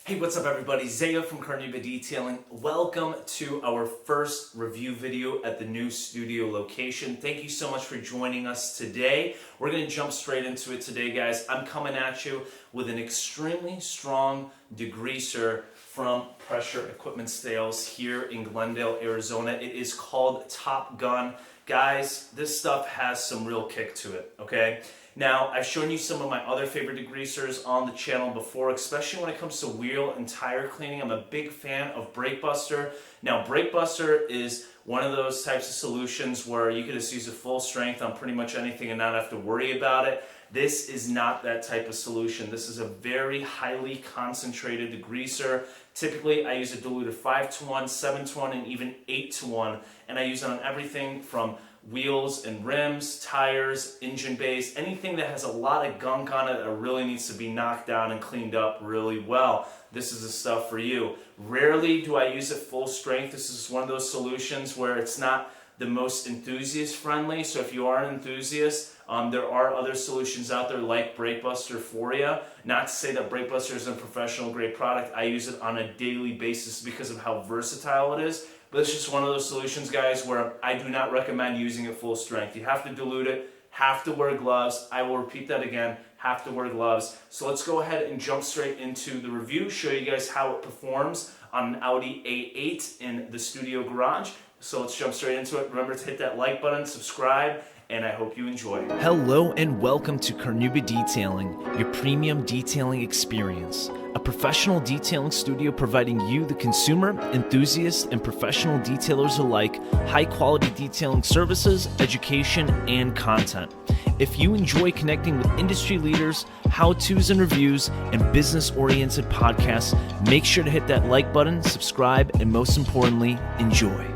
Hey, what's up everybody? Zaya from CarNewba Detailing. Welcome to our first review video at the new studio location. Thank you so much for joining us today. We're going to jump straight into it today, guys. I'm coming at you with an extremely strong degreaser from Pressure Equipment Sales here in Glendale, Arizona. It is called Top Gun. Guys, this stuff has some real kick to it, okay? Now, I've shown you some of my other favorite degreasers on the channel before, especially when it comes to wheel and tire cleaning. I'm a big fan of Brake Buster. Now, Brake Buster is one of those types of solutions where you can just use it full strength on pretty much anything and not have to worry about it. This is not that type of solution. This is a very highly concentrated degreaser. Typically, I use a diluted 5-to-1, 7-to-1, and even 8-to-1, and I use it on everything from wheels and rims, tires, engine bays, anything that has a lot of gunk on it that really needs to be knocked down and cleaned up really well. This is the stuff for you. Rarely do I use it full strength. This is one of those solutions where it's not the most enthusiast friendly. So if you are an enthusiast, there are other solutions out there like Brake Buster for you. Not to say that Brake Buster is a professional grade product. I use it on a daily basis because of how versatile it is. But it's just one of those solutions, guys, where I do not recommend using it full strength. You have to dilute it, have to wear gloves. I will repeat that again, have to wear gloves. So let's go ahead and jump straight into the review, show you guys how it performs on an Audi A8 in the studio garage. So let's jump straight into it. Remember to hit that like button, subscribe, and I hope you enjoy. Hello and welcome to CarNewba Detailing, your premium detailing experience. A professional detailing studio providing you, the consumer, enthusiasts, and professional detailers alike, high-quality detailing services, education, and content. If you enjoy connecting with industry leaders, how-tos and reviews, and business-oriented podcasts, make sure to hit that like button, subscribe, and most importantly, enjoy.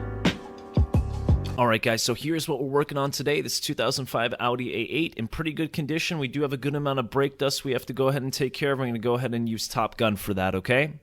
Alright guys, so here's what we're working on today. This 2005 Audi A8 in pretty good condition. We do have a good amount of brake dust we have to go ahead and take care of. We're going to go ahead and use Top Gun for that, okay?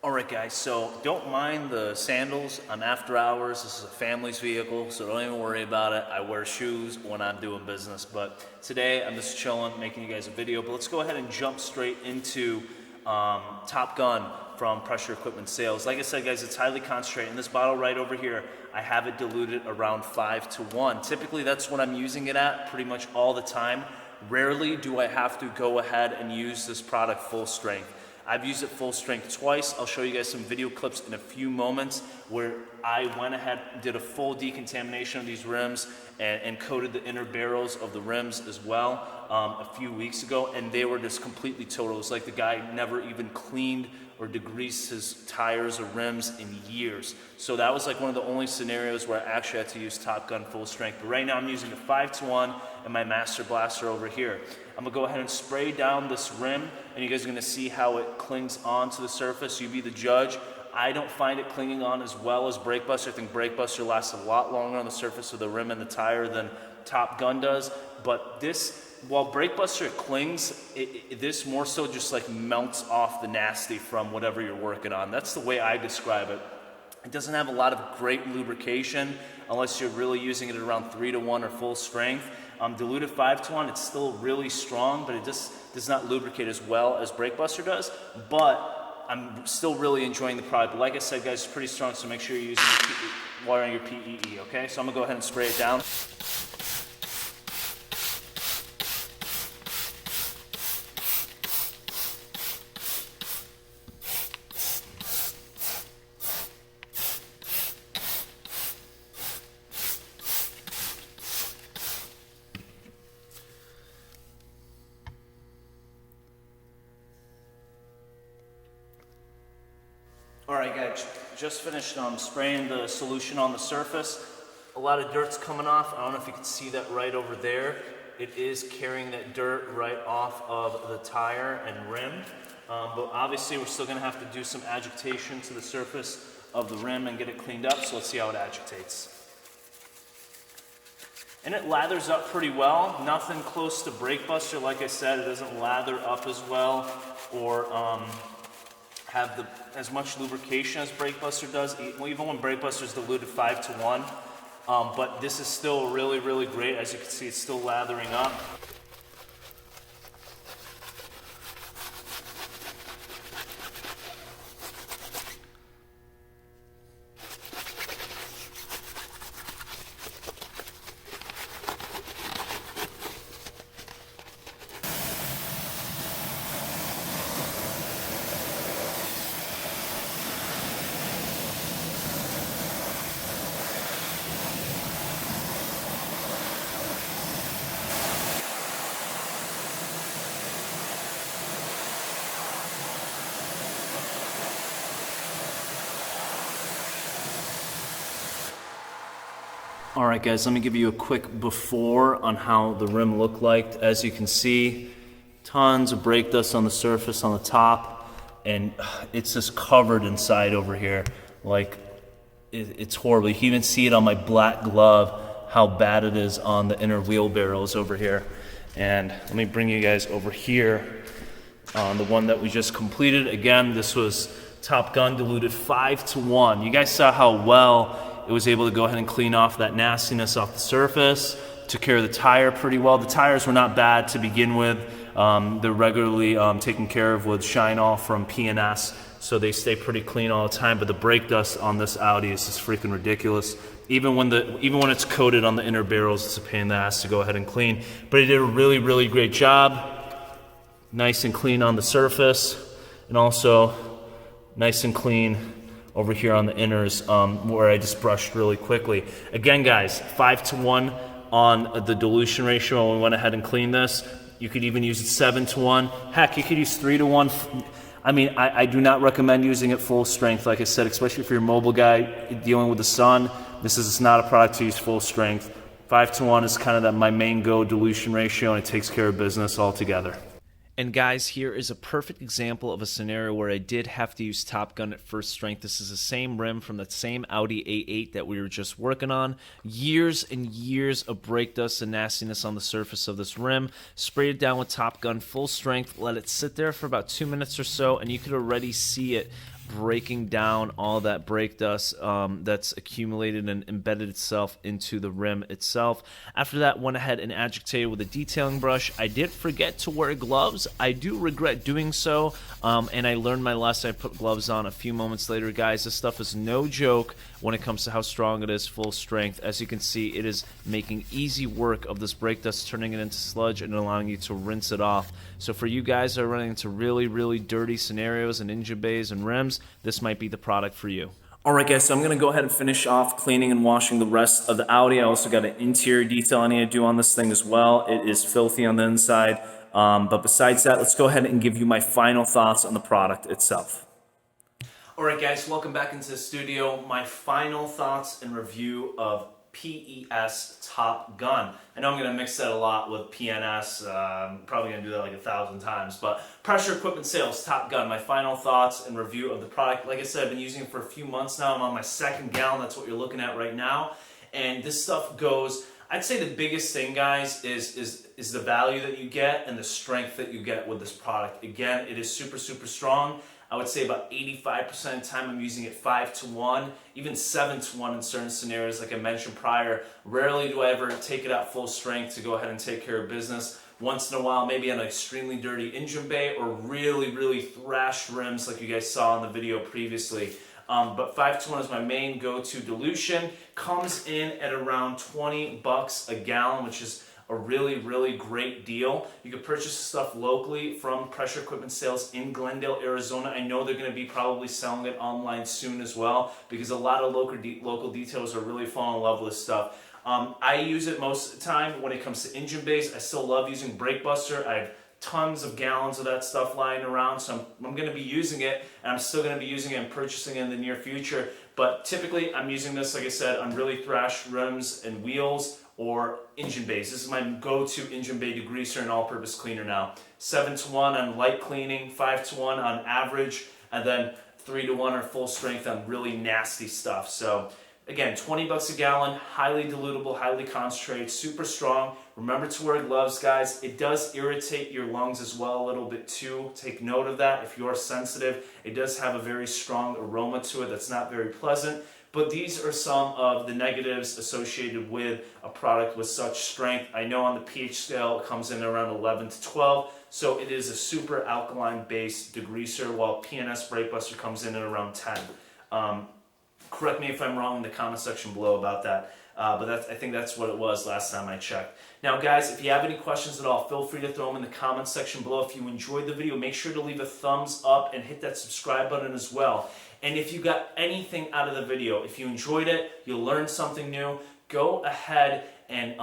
Alright guys, so don't mind the sandals. I'm after hours. This is a family's vehicle, so don't even worry about it. I wear shoes when I'm doing business, but today I'm just chilling, making you guys a video. But let's go ahead and jump straight into Top Gun from Pressure Equipment Sales. Like I said, guys, it's highly concentrated. In this bottle right over here, I have it diluted around 5-to-1. Typically, that's what I'm using it at pretty much all the time. Rarely do I have to go ahead and use this product full strength. I've used it full strength twice. I'll show you guys some video clips in a few moments where I went ahead and did a full decontamination of these rims and coated the inner barrels of the rims as well a few weeks ago, and they were just completely total. It was like the guy never even cleaned or degreased his tires or rims in years. So that was like one of the only scenarios where I actually had to use Top Gun full strength. But right now I'm using a 5-to-1 and my Master Blaster over here. I'm gonna go ahead and spray down this rim, and you guys are gonna see how it clings onto the surface. You be the judge. I don't find it clinging on as well as Brake Buster. I think Brake Buster lasts a lot longer on the surface of the rim and the tire than Top Gun does. But this, while Brake Buster clings, this more so just like melts off the nasty from whatever you're working on. That's the way I describe it. It doesn't have a lot of great lubrication unless you're really using it at around 3-to-1 or full strength. Diluted 5-to-1, it's still really strong, but it just does not lubricate as well as Brake Buster does. But I'm still really enjoying the product. But like I said, guys, it's pretty strong, so make sure you're using water on your PEE, okay? So I'm gonna go ahead and spray it down. Alright guys, just finished spraying the solution on the surface. A lot of dirt's coming off. I don't know if you can see that right over there. It is carrying that dirt right off of the tire and rim. But obviously we're still going to have to do some agitation to the surface of the rim and get it cleaned up. So let's see how it agitates. And it lathers up pretty well. Nothing close to Brake Buster. Like I said, it doesn't lather up as well or have as much lubrication as Brake Buster does, even when Brake Buster is diluted 5-to-1. But this is still really, really great. As you can see, it's still lathering up. Alright guys, let me give you a quick before on how the rim looked like. As you can see, tons of brake dust on the surface on the top, and it's just covered inside over here. Like, it's horrible. You can even see it on my black glove, how bad it is on the inner wheel barrels over here. And let me bring you guys over here on the one that we just completed. Again, this was Top Gun diluted 5-to-1. You guys saw how well it was able to go ahead and clean off that nastiness off the surface. Took care of the tire pretty well. The tires were not bad to begin with. They're regularly taken care of with Shine All from P&S, so they stay pretty clean all the time. But the brake dust on this Audi is just freaking ridiculous. Even when it's coated on the inner barrels, it's a pain in the ass to go ahead and clean. But it did a really, really great job. Nice and clean on the surface, and also nice and clean over here on the inners, where I just brushed really quickly. Again, guys, 5-to-1 on the dilution ratio when we went ahead and cleaned this. You could even use it 7-to-1. Heck, you could use 3-to-1. I mean, I do not recommend using it full strength, like I said, especially if you're a mobile guy dealing with the sun. This is not a product to use full strength. 5-to-1 is kind of my main go dilution ratio, and it takes care of business altogether. And guys, here is a perfect example of a scenario where I did have to use Top Gun at first strength. This is the same rim from the same Audi A8 that we were just working on. Years and years of brake dust and nastiness on the surface of this rim. Sprayed it down with Top Gun full strength, let it sit there for about 2 minutes or so, and you could already see it breaking down all that brake dust that's accumulated and embedded itself into the rim itself. After that, went ahead and agitated with a detailing brush. I did forget to wear gloves. I do regret doing so, and I learned my lesson. I put gloves on a few moments later. Guys, this stuff is no joke when it comes to how strong it is full strength. As you can see, it is making easy work of this brake dust, turning it into sludge and allowing you to rinse it off. So for you guys that are running into really, really dirty scenarios and engine bays and rims, this might be the product for you. Alright guys, so I'm going to go ahead and finish off cleaning and washing the rest of the Audi. I also got an interior detail I need to do on this thing as well. It is filthy on the inside. But besides that, let's go ahead and give you my final thoughts on the product itself. Alright guys, welcome back into the studio. My final thoughts and review of PES Top Gun. I know I'm going to mix that a lot with PNS. Probably going to do that like 1,000 times. But Pressure Equipment Sales Top Gun. My final thoughts and review of the product. Like I said, I've been using it for a few months now. I'm on my second gallon. That's what you're looking at right now. And this stuff goes... I'd say the biggest thing, guys, is the value that you get and the strength that you get with this product. Again, it is super, super strong. I would say about 85% of the time I'm using it 5-to-1, even 7-to-1 in certain scenarios, like I mentioned prior. Rarely do I ever take it out full strength to go ahead and take care of business. Once in a while, maybe on an extremely dirty engine bay or really, really thrashed rims like you guys saw in the video previously. But 5-to-1 is my main go-to dilution. Comes in at around $20 a gallon, which is a really, really great deal. You can purchase this stuff locally from Pressure Equipment Sales in Glendale, Arizona. I know they're going to be probably selling it online soon as well, because a lot of local detailers are really falling in love with this stuff. I use it most of the time when it comes to engine bays. I still love using Brake Buster. I have tons of gallons of that stuff lying around, so I'm going to be using it, and I'm still going to be using it and purchasing it in the near future. But typically, I'm using this, like I said, on really thrashed rims and wheels or engine bays. This is my go-to engine bay degreaser and all-purpose cleaner now. 7-to-1 on light cleaning, 5-to-1 on average, and then 3-to-1 or full strength on really nasty stuff. So again, $20 a gallon, highly dilutable, highly concentrated, super strong. Remember to wear gloves, guys. It does irritate your lungs as well a little bit too. Take note of that if you're sensitive. It does have a very strong aroma to it that's not very pleasant. But these are some of the negatives associated with a product with such strength. I know on the pH scale it comes in around 11 to 12, so it is a super alkaline-based degreaser, while PNS Brake Buster comes in at around 10. Correct me if I'm wrong in the comment section below about that, but I think that's what it was last time I checked. Now guys, if you have any questions at all, feel free to throw them in the comment section below. If you enjoyed the video, make sure to leave a thumbs up and hit that subscribe button as well. And if you got anything out of the video, if you enjoyed it, you learned something new, go ahead and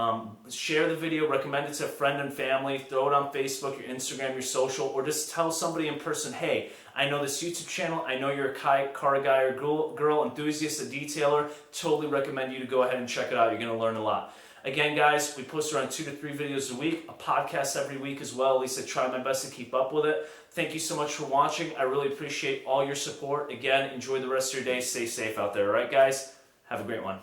share the video, recommend it to a friend and family, throw it on Facebook, your Instagram, your social, or just tell somebody in person, hey, I know this YouTube channel, I know you're a car guy or girl enthusiast, a detailer, totally recommend you to go ahead and check it out. You're going to learn a lot. Again, guys, we post around 2 to 3 videos a week, a podcast every week as well. At least I try my best to keep up with it. Thank you so much for watching. I really appreciate all your support. Again, enjoy the rest of your day. Stay safe out there. All right, guys? Have a great one.